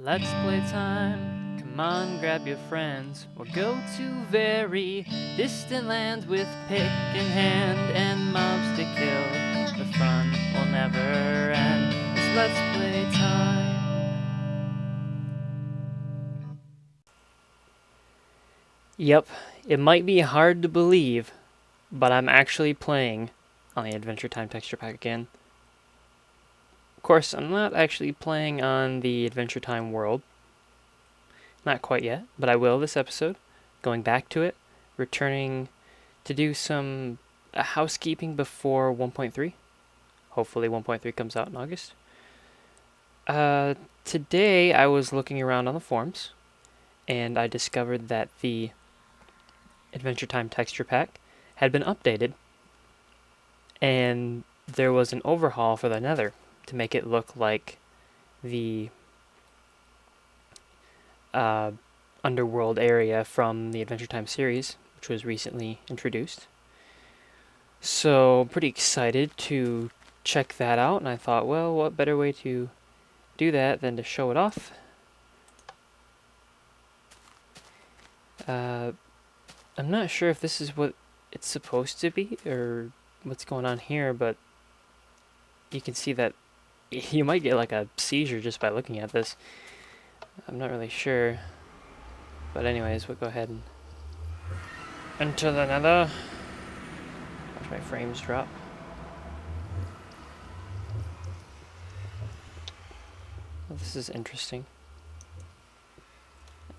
Let's play time. Come on, grab your friends. We'll go to very distant lands with pick in hand and mobs to kill. The fun will never end. It's Let's Play Time. Yep, it might be hard to believe, but I'm actually playing on the Adventure Time texture pack again. Of course, I'm not actually playing on the Adventure Time world. Not quite yet, but I will this episode. Going back to it, returning to do some housekeeping before 1.3. Hopefully 1.3 comes out in August. Today I was looking around on the forums, and I discovered that the Adventure Time texture pack had been updated, and there was an overhaul for the Nether to make it look like the underworld area from the Adventure Time series, which was recently introduced. So, pretty excited to check that out, and I thought, well, what better way to do that than to show it off? I'm not sure if this is what it's supposed to be, or what's going on here, but you can see that you might get like a seizure just by looking at this. I'm not really sure. But anyways, we'll go ahead and enter the Nether. Watch my frames drop. Well, this is interesting.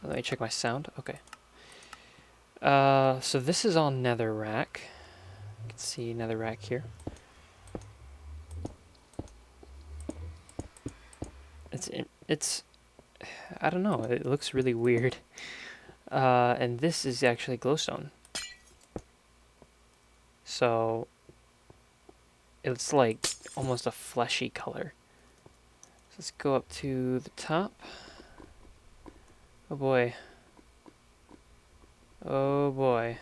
Let me check my sound. Okay. So this is all netherrack. You can see netherrack here. It's I don't know. It looks really weird. And this is actually glowstone. So it's like almost a fleshy color. So let's go up to the top. Oh boy. Oh boy.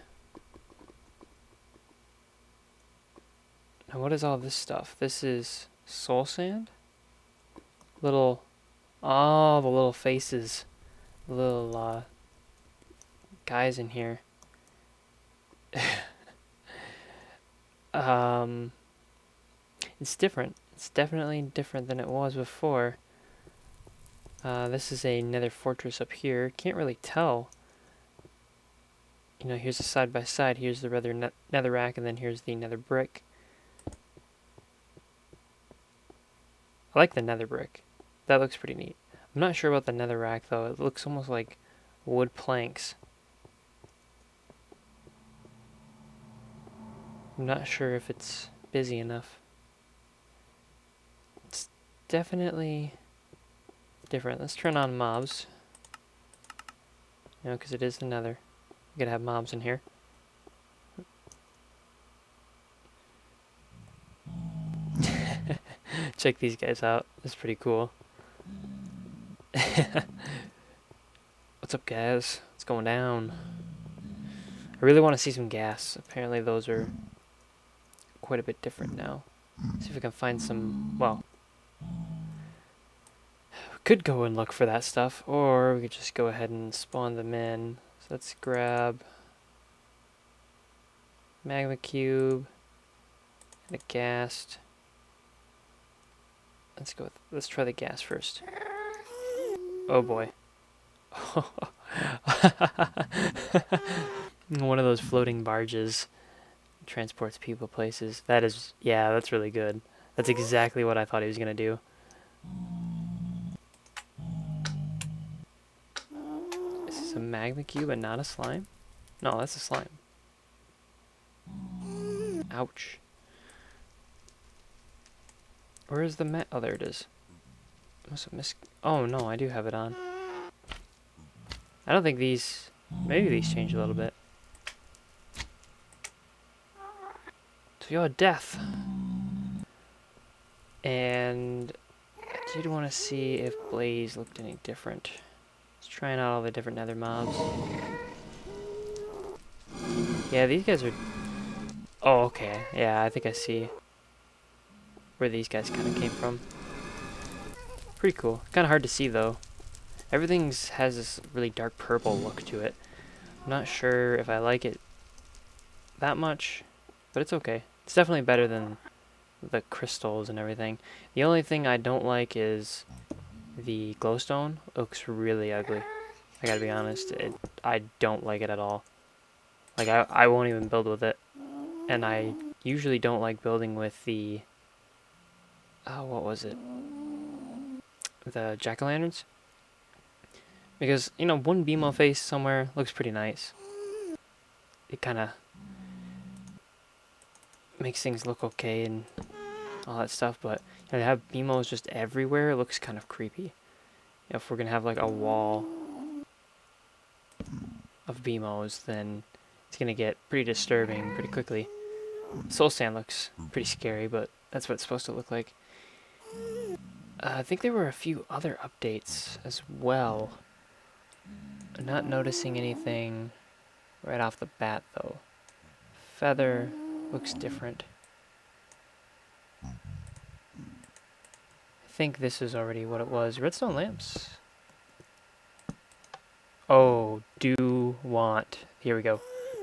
Now what is all this stuff? This is soul sand? Little, oh, the little faces. The little guys in here. It's different. It's definitely different than it was before. This is a nether fortress up here. Can't really tell. You know, here's a side by side. Here's the netherrack, and then here's the nether brick. I like the nether brick. That looks pretty neat. I'm not sure about the netherrack though. It looks almost like wood planks. I'm not sure if it's busy enough. It's definitely different. Let's turn on mobs. You know, because it is the nether. You gotta have mobs in here. Check these guys out. It's pretty cool. What's up, guys? What's going down? I really want to see some gas. Apparently those are quite a bit different now. See if we can find some, well, we could go and look for that stuff, or we could just go ahead and spawn them in. So let's grab magma cube and a ghast. Let's try the gas first. Oh boy. One of those floating barges transports people places. That is, yeah, that's really good. That's exactly what I thought he was gonna do. Is this a magma cube and not a slime? No, that's a slime. Ouch. Where is the oh, there it is. Must have missed. Oh no, I do have it on. I don't think these. Maybe these change a little bit. To your death. And I did want to see if Blaze looked any different. Just trying out all the different nether mobs. Yeah, these guys are. Oh, okay. Yeah, I think I see where these guys kind of came from. Pretty cool. Kind of hard to see though. Everything's has this really dark purple look to it. I'm not sure if I like it that much, but it's okay. It's definitely better than the crystals and everything. The only thing I don't like is the glowstone. It looks really ugly. I gotta be honest, I don't like it at all. Like, I won't even build with it. And I usually don't like building with the, what was it? The jack-o'-lanterns? Because, you know, one BMO face somewhere looks pretty nice. It kind of makes things look okay and all that stuff, but you know, to have BMOs just everywhere looks kind of creepy. You know, if we're going to have like a wall of BMOs, then it's going to get pretty disturbing pretty quickly. Soul Sand looks pretty scary, but that's what it's supposed to look like. I think there were a few other updates as well. I'm not noticing anything right off the bat, though. Feather looks different. I think this is already what it was. Redstone lamps. Oh, do want. Here we go.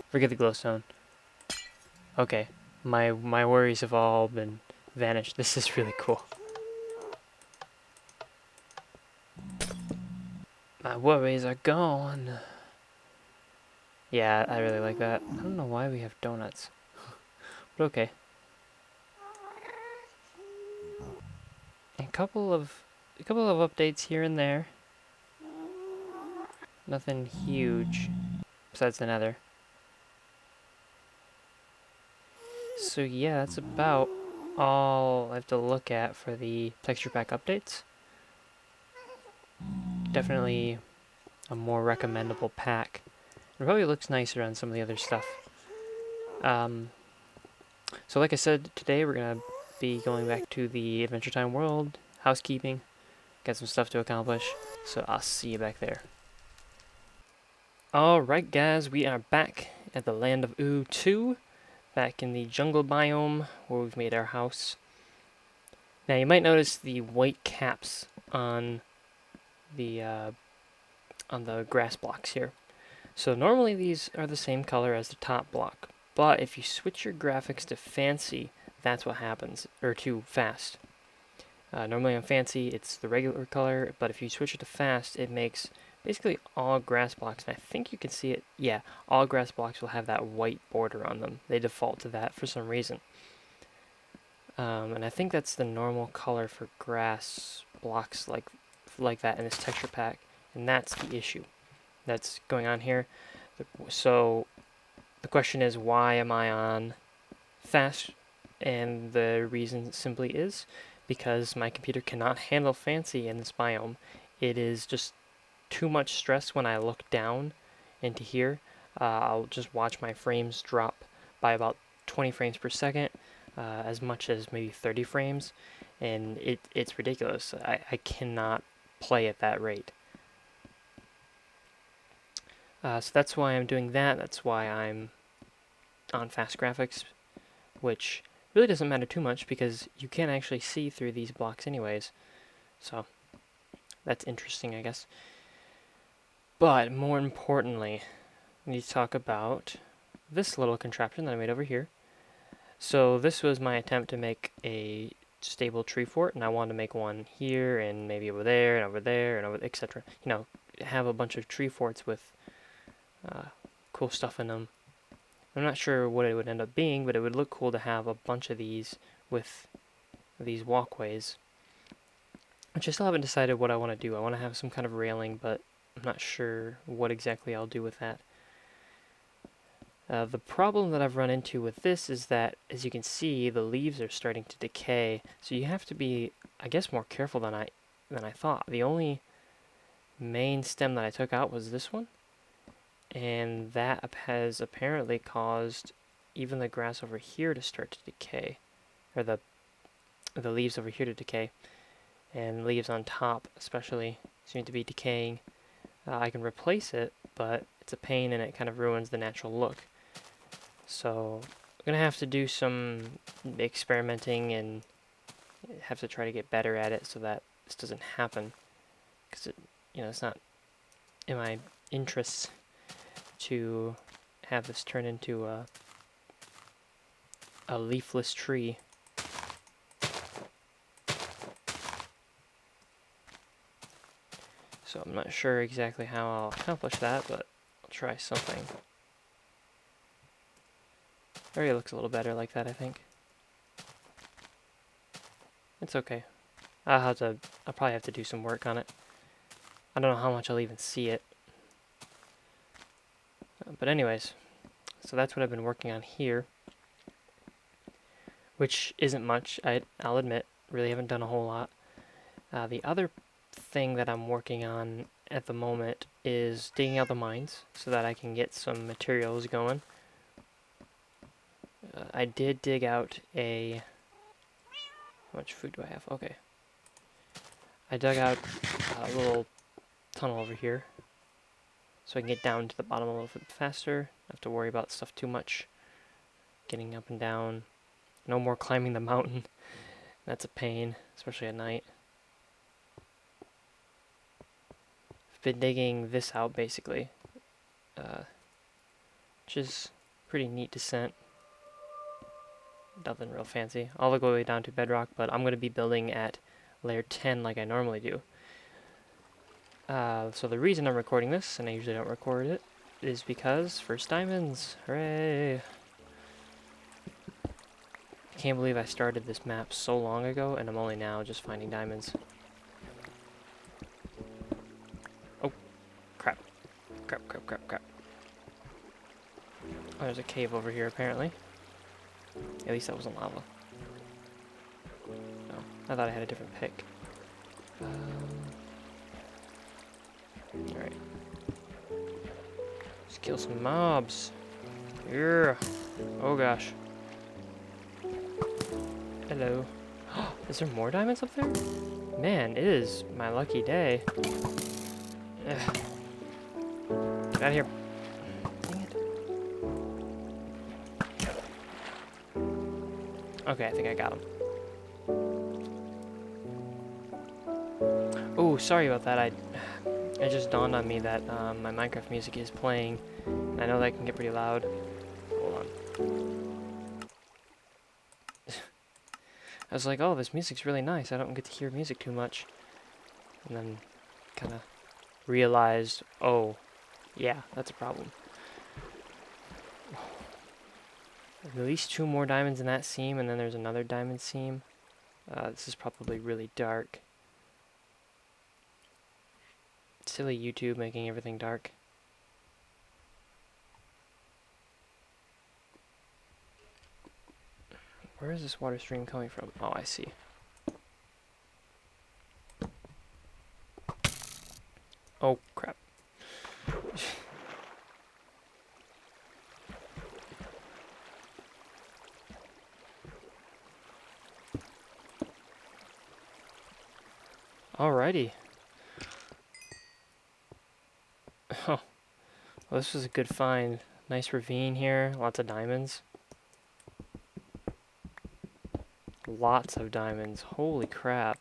Forget the glowstone. Okay, my worries have all been vanished. This is really cool. My worries are gone. Yeah, I really like that. I don't know why we have donuts. But okay. A couple of updates here and there. Nothing huge besides the nether. So yeah, that's about all I have to look at for the texture pack updates. Definitely a more recommendable pack. It probably looks nicer on some of the other stuff. So like I said, today we're going to be going back to the Adventure Time world, housekeeping, got some stuff to accomplish, so I'll see you back there. Alright guys, we are back at the Land of Ooo 2, back in the jungle biome where we've made our house. Now you might notice the white caps on the grass blocks here. So normally these are the same color as the top block, but if you switch your graphics to fancy, that's what happens, or to fast. Normally on fancy it's the regular color, but if you switch it to fast, it makes basically all grass blocks, and I think you can see it, yeah, all grass blocks will have that white border on them. They default to that for some reason. And I think that's the normal color for grass blocks like that in this texture pack, and that's the issue that's going on here. So the question is, why am I on fast? And the reason simply is because my computer cannot handle fancy in this biome. It is just too much stress when I look down into here. I'll just watch my frames drop by about 20 frames per second, as much as maybe 30 frames, and it's ridiculous. I cannot play at that rate. So that's why I'm doing that. That's why I'm on fast graphics, which really doesn't matter too much because you can't actually see through these blocks anyways. So that's interesting, I guess. But more importantly, we need to talk about this little contraption that I made over here. So this was my attempt to make a stable tree fort, and I wanted to make one here and maybe over there and over there and over, etc. You know, have a bunch of tree forts with cool stuff in them. I'm not sure what it would end up being, but it would look cool to have a bunch of these with these walkways. Which I still haven't decided what I want to do. I want to have some kind of railing, but I'm not sure what exactly I'll do with that. The problem that I've run into with this is that, as you can see, the leaves are starting to decay. So you have to be, I guess, more careful than I thought. The only main stem that I took out was this one, and that has apparently caused even the grass over here to start to decay, or the leaves over here to decay, and leaves on top especially seem to be decaying. I can replace it, but it's a pain and it kind of ruins the natural look. So I'm gonna have to do some experimenting and have to try to get better at it so that this doesn't happen, because you know, it's not in my interests to have this turn into a leafless tree. So I'm not sure exactly how I'll accomplish that, but I'll try something. Area looks a little better like that, I think. It's okay. I'll probably have to do some work on it. I don't know how much I'll even see it. But anyways, so that's what I've been working on here. Which isn't much, I'll admit. Really haven't done a whole lot. The other thing that I'm working on at the moment is digging out the mines so that I can get some materials going. I did dig out a... How much food do I have? Okay. I dug out a little tunnel over here so I can get down to the bottom a little bit faster. Not have to worry about stuff too much. Getting up and down. No more climbing the mountain. That's a pain, especially at night. I've been digging this out basically, which is pretty neat descent. Nothing real fancy. All the way down to bedrock, but I'm going to be building at layer 10 like I normally do. So the reason I'm recording this, and I usually don't record it, is because first diamonds. Hooray! I can't believe I started this map so long ago, and I'm only now just finding diamonds. Oh, crap. Crap, crap, crap, crap. Oh, there's a cave over here, apparently. At least that wasn't lava. Oh, I thought I had a different pick. Alright. Let's kill some mobs. Yeah. Oh gosh. Hello. Is there more diamonds up there? Man, it is my lucky day. Ugh. Get out of here. Dang it. Okay, I think I got him. Oh, sorry about that. It just dawned on me that my Minecraft music is playing. And I know that can get pretty loud. Hold on. I was like, oh, this music's really nice. I don't get to hear music too much. And then kind of realized, oh, yeah, that's a problem. At least 2 more diamonds in that seam, and then there's another diamond seam. This is probably really dark. Silly YouTube making everything dark. Where is this water stream coming from? Oh, I see. Oh, crap. Alrighty. Oh, well, this was a good find. Nice ravine here, lots of diamonds. Lots of diamonds, holy crap.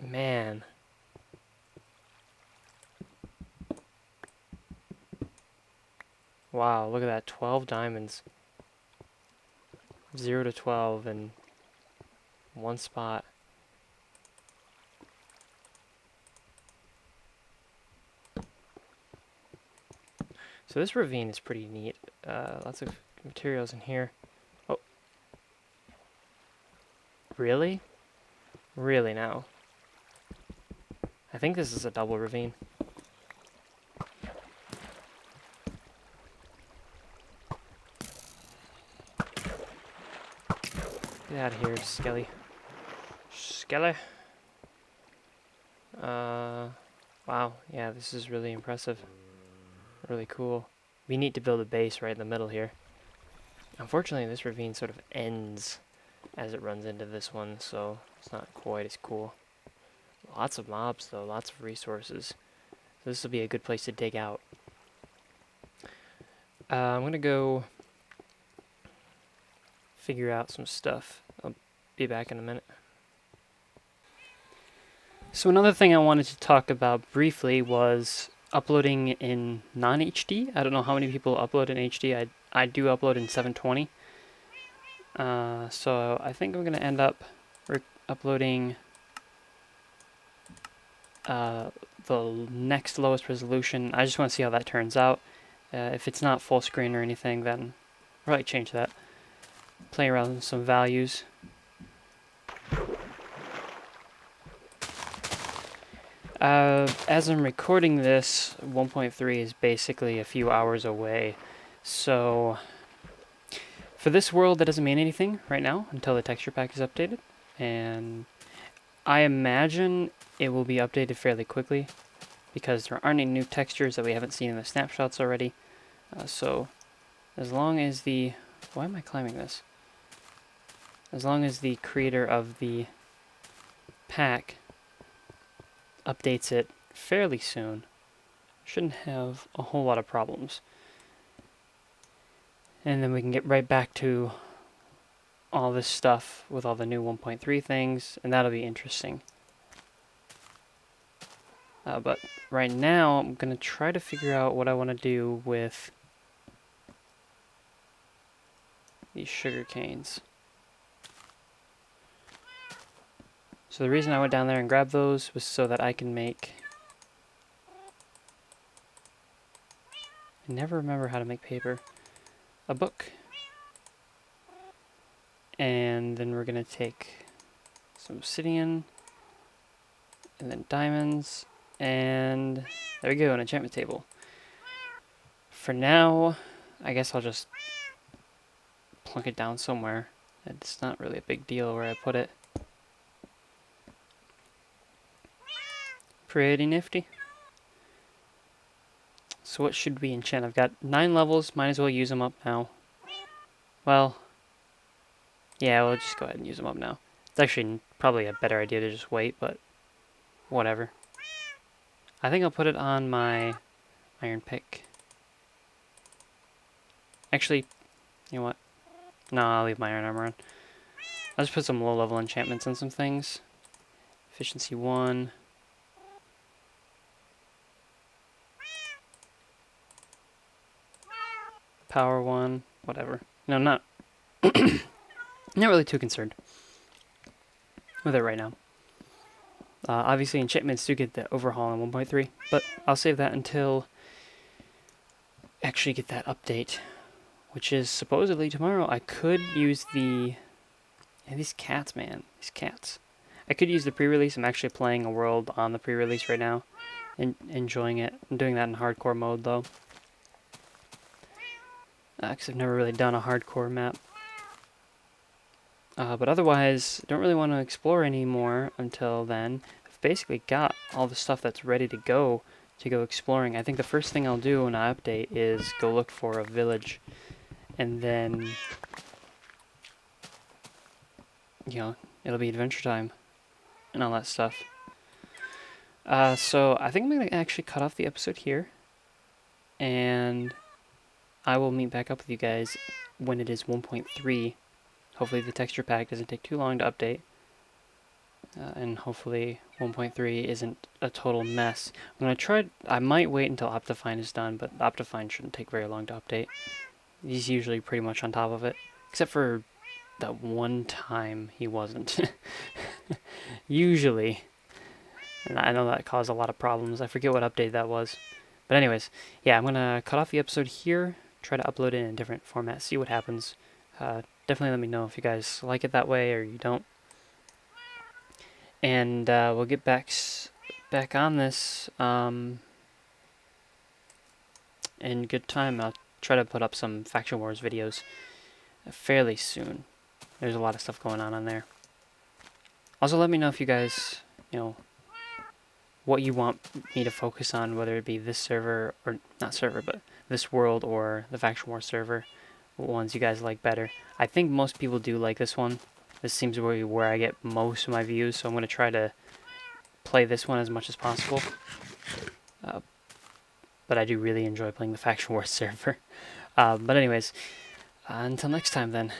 Man. Wow, look at that, 12 diamonds. 0 to 12 in one spot. So this ravine is pretty neat. Lots of materials in here. Oh. Really? Really now? I think this is a double ravine. Get out of here, Skelly. Skelly. Wow. Yeah, this is really impressive. Really cool. We need to build a base right in the middle here. Unfortunately, this ravine sort of ends as it runs into this one, so it's not quite as cool. Lots of mobs, though. Lots of resources. So this will be a good place to dig out. I'm going to go figure out some stuff. I'll be back in a minute. So another thing I wanted to talk about briefly was uploading in non-HD. I don't know how many people upload in HD. I do upload in 720. So I think I'm going to end up uploading the next lowest resolution. I just want to see how that turns out. If it's not full screen or anything, then I'll probably change that. Play around with some values. As I'm recording this, 1.3 is basically a few hours away. So for this world, that doesn't mean anything right now until the texture pack is updated. And I imagine it will be updated fairly quickly because there aren't any new textures that we haven't seen in the snapshots already. So as long as the... Why am I climbing this? As long as the creator of the pack updates it fairly soon, shouldn't have a whole lot of problems. And then we can get right back to all this stuff with all the new 1.3 things, and that'll be interesting. But right now, I'm going to try to figure out what I want to do with these sugar canes. So the reason I went down there and grabbed those was so that I can make... I never remember how to make paper. A book. And then we're going to take some obsidian, and then diamonds, and there we go, an enchantment table. For now, I guess I'll just plunk it down somewhere. It's not really a big deal where I put it. Pretty nifty. So what should we enchant? I've got 9 levels, might as well use them up now. Well, yeah, we'll just go ahead and use them up now. It's actually probably a better idea to just wait, but whatever. I think I'll put it on my iron pick. Actually, you know what? No, I'll leave my iron armor on. I'll just put some low-level enchantments on some things. Efficiency 1. Power 1. Whatever. No, I'm not... not really too concerned with it right now. Obviously, enchantments do get the overhaul in 1.3, but I'll save that until actually get that update, which is supposedly tomorrow. I could use the... Yeah, these cats, man. These cats. I could use the pre-release. I'm actually playing a world on the pre-release right now and enjoying it. I'm doing that in hardcore mode, though. Because I've never really done a hardcore map. But otherwise, don't really want to explore anymore until then. I've basically got all the stuff that's ready to go exploring. I think the first thing I'll do when I update is go look for a village. And then, you know, it'll be adventure time and all that stuff. So I think I'm going to actually cut off the episode here. And I will meet back up with you guys when it is 1.3. Hopefully the texture pack doesn't take too long to update. And hopefully 1.3 isn't a total mess. I'm going to try... I might wait until Optifine is done, but Optifine shouldn't take very long to update. He's usually pretty much on top of it. Except for that one time he wasn't. Usually. And I know that caused a lot of problems. I forget what update that was. But anyways, yeah, I'm going to cut off the episode here. Try to upload it in a different format. See what happens. Definitely let me know if you guys like it that way or you don't. And we'll get back on this in good time. I'll try to put up some Faction Wars videos fairly soon. There's a lot of stuff going on there. Also, let me know if you guys, you know, what you want me to focus on, whether it be this server, or not server, but this world or the Faction Wars server. What ones you guys like better. I think most people do like this one. This seems to be where I get most of my views, so I'm going to try to play this one as much as possible. But I do really enjoy playing the Faction Wars server. But anyways, until next time then.